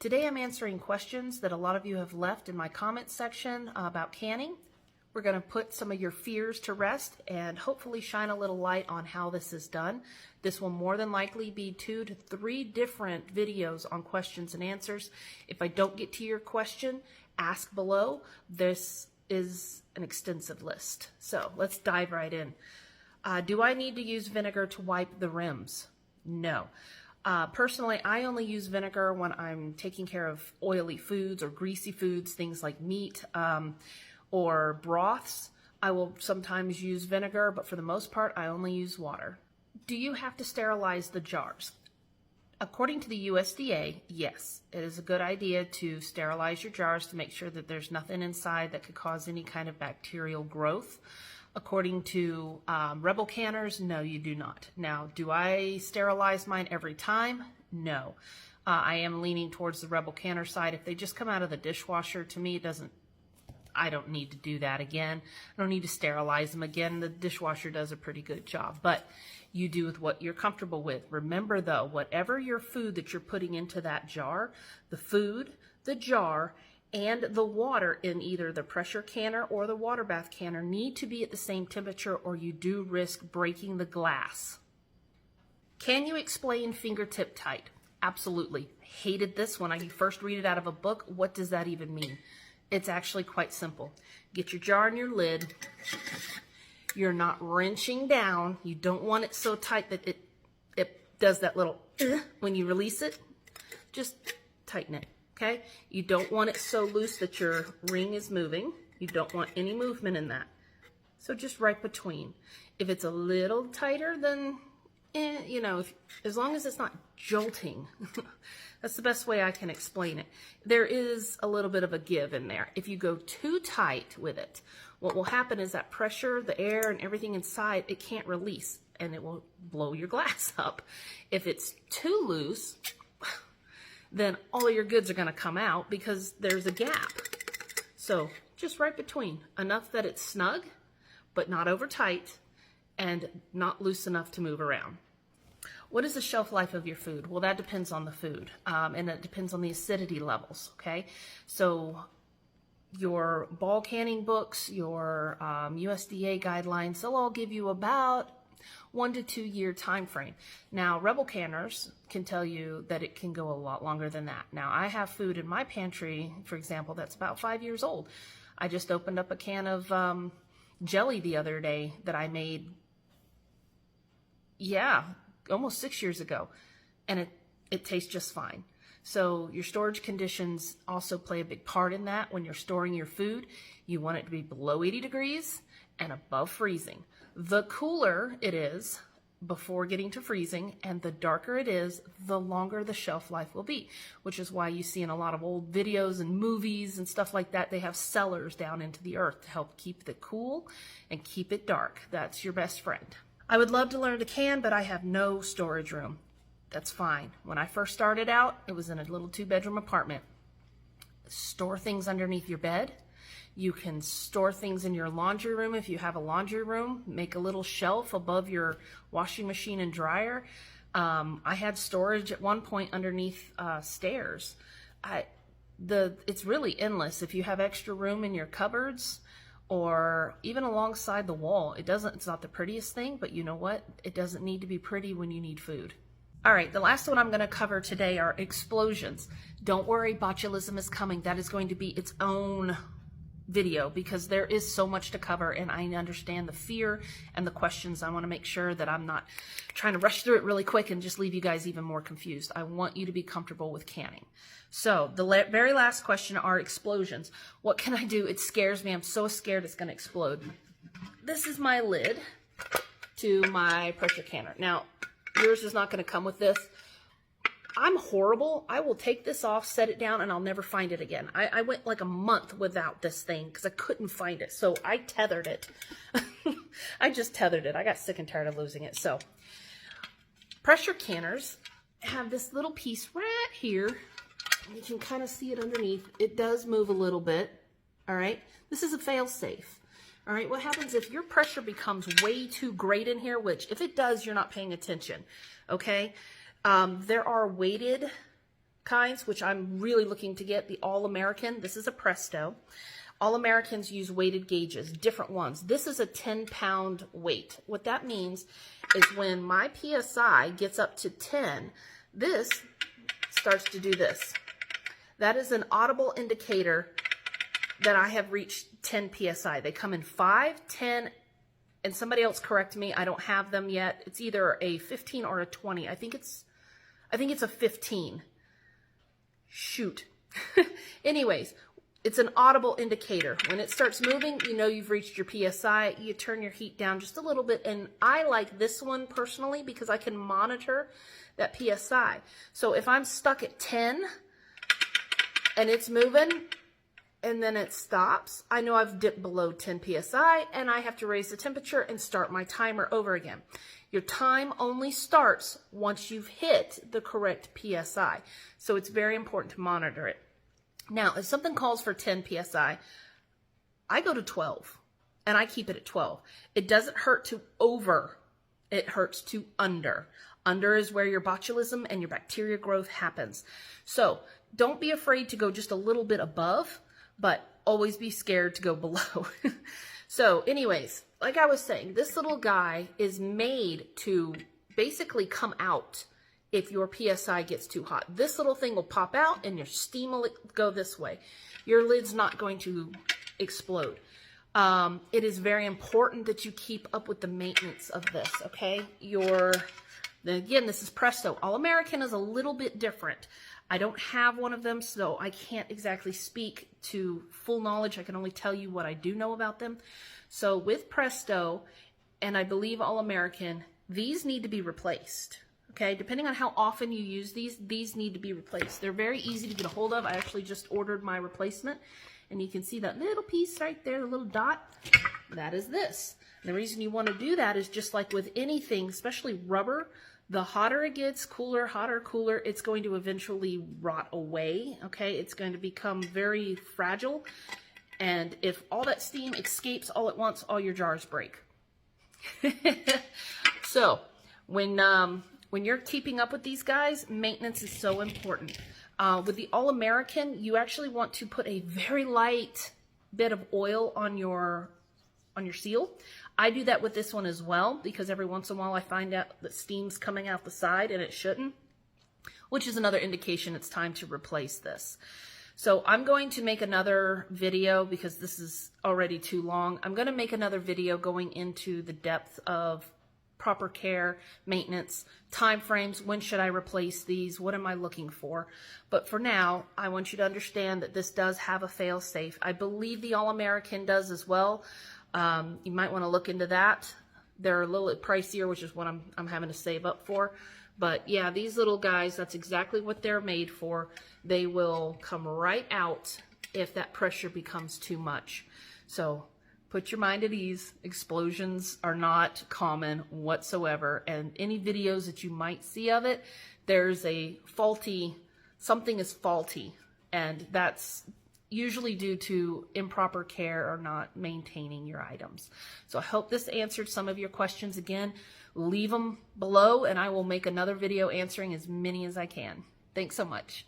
Today I'm answering questions that a lot of you have left in my comments section about canning. We're going to put some of your fears to rest and hopefully shine a little light on how this is done. This will more than likely be 2 to 3 different videos on questions and answers. If I don't get to your question, ask below. This is an extensive list. So let's dive right in. Do I need to use vinegar to wipe the rims? No. Personally, I only use vinegar when I'm taking care of oily foods or greasy foods, things like meat or broths. I will sometimes use vinegar, but for the most part, I only use water. Do you have to sterilize the jars? According to the USDA, yes, it is a good idea to sterilize your jars to make sure that there's nothing inside that could cause any kind of bacterial growth. According to Rebel canners, no, you do not. Now, do I sterilize mine every time? No. I am leaning towards the Rebel canner side. If they just come out of the dishwasher, to me, I don't need to do that again. I don't need to sterilize them again. The dishwasher does a pretty good job, but you do with what you're comfortable with. Remember though, whatever your food that you're putting into that jar, the food, the jar, and the water in either the pressure canner or the water bath canner need to be at the same temperature, or you do risk breaking the glass. Can you explain fingertip tight? Absolutely. Hated this when I first read it out of a book. What does that even mean? It's actually quite simple. Get your jar and your lid. You're not wrenching down. You don't want it so tight that it does that little when you release it. Just tighten it. Okay, you don't want it so loose that your ring is moving. You don't want any movement in that. So just right between. If it's a little tighter, then, you know, as long as it's not jolting, that's the best way I can explain it. There is a little bit of a give in there. If you go too tight with it, what will happen is that pressure, the air, and everything inside, it can't release, and it will blow your glass up. If it's too loose, then all your goods are going to come out because there's a gap. So just right between, enough that it's snug, but not over tight, and not loose enough to move around. What is the shelf life of your food? Well, that depends on the food, and it depends on the acidity levels, okay? So your ball canning books, your USDA guidelines, they'll all give you about 1 to 2 year time frame. Now, Rebel canners can tell you that it can go a lot longer than that. Now, I have food in my pantry, for example, that's about 5 years old. I just opened up a can of jelly the other day that I made, almost 6 years ago, and it tastes just fine. So your storage conditions also play a big part in that. When you're storing your food, you want it to be below 80 degrees and above freezing. The cooler it is before getting to freezing, and the darker it is, the longer the shelf life will be, which is why you see in a lot of old videos and movies and stuff like that, they have cellars down into the earth to help keep it cool and keep it dark. That's your best friend. I would love to learn to can, but I have no storage room. That's fine. When I first started out, it was in a little 2-bedroom apartment. Store things underneath your bed. You can store things in your laundry room if you have a laundry room. Make a little shelf above your washing machine and dryer. I had storage at one point underneath stairs. It's really endless. If you have extra room in your cupboards or even alongside the wall, it's not the prettiest thing, but you know what? It doesn't need to be pretty when you need food. All right, the last one I'm going to cover today are explosions. Don't worry, botulism is coming. That is going to be its own video because there is so much to cover, and I understand the fear and the questions. I want to make sure that I'm not trying to rush through it really quick and just leave you guys even more confused. I want you to be comfortable with canning. So the very last question are explosions. What can I do? It scares me. I'm so scared it's going to explode. This is my lid to my pressure canner. Now, yours is not going to come with this. I'm horrible. I will take this off, set it down, and I'll never find it again. I went like a month without this thing because I couldn't find it. So I tethered it. I just tethered it. I got sick and tired of losing it. So pressure canners have this little piece right here. You can kind of see it underneath. It does move a little bit. All right. This is a fail-safe. All right. What happens if your pressure becomes way too great in here, which if it does, you're not paying attention. Okay. There are weighted kinds, which I'm really looking to get, the All-American. This is a Presto. All-Americans use weighted gauges, different ones. This is a 10-pound weight. What that means is when my PSI gets up to 10, this starts to do this. That is an audible indicator that I have reached 10 PSI. They come in 5, 10, and somebody else correct me. I don't have them yet. It's either a 15 or a 20. I think it's a 15. Shoot. Anyways, it's an audible indicator. When it starts moving, you know you've reached your PSI. You turn your heat down just a little bit, and I like this one personally because I can monitor that PSI. So if I'm stuck at 10 and it's moving and then it stops, I know I've dipped below 10 PSI and I have to raise the temperature and start my timer over again. Your time only starts once you've hit the correct PSI. So it's very important to monitor it. Now, if something calls for 10 PSI, I go to 12 and I keep it at 12. It doesn't hurt to over, it hurts to under. Under is where your botulism and your bacteria growth happens. So don't be afraid to go just a little bit above, but always be scared to go below. So anyways, like I was saying, this little guy is made to basically come out if your PSI gets too hot. This little thing will pop out and your steam will go this way. Your lid's not going to explode. It is very important that you keep up with the maintenance of this, okay? Again, this is Presto. All-American is a little bit different. I don't have one of them, so I can't exactly speak to full knowledge. I can only tell you what I do know about them. So with Presto, and I believe All-American, these need to be replaced. Okay, depending on how often you use these need to be replaced. They're very easy to get a hold of. I actually just ordered my replacement, and you can see that little piece right there, the little dot. That is this. And the reason you want to do that is just like with anything, especially rubber, the hotter it gets, cooler, hotter, cooler, it's going to eventually rot away, okay? It's going to become very fragile, and if all that steam escapes all at once, all your jars break. So, when you're keeping up with these guys, maintenance is so important. With the All-American, you actually want to put a very light bit of oil on your seal. I do that with this one as well, because every once in a while I find out that steam's coming out the side and it shouldn't, which is another indication it's time to replace this. So I'm going to make another video because this is already too long. I'm going to make another video going into the depth of proper care, maintenance, time frames, when should I replace these, what am I looking for. But for now, I want you to understand that this does have a fail-safe. I believe the All-American does as well. You might want to look into that. They're a little bit pricier, which is what I'm having to save up for. But yeah, these little guys, that's exactly what they're made for. They will come right out if that pressure becomes too much. So put your mind at ease. Explosions are not common whatsoever. And any videos that you might see of it, there's something is faulty. And that's usually due to improper care or not maintaining your items. So I hope this answered some of your questions. Again, leave them below and I will make another video answering as many as I can. Thanks so much.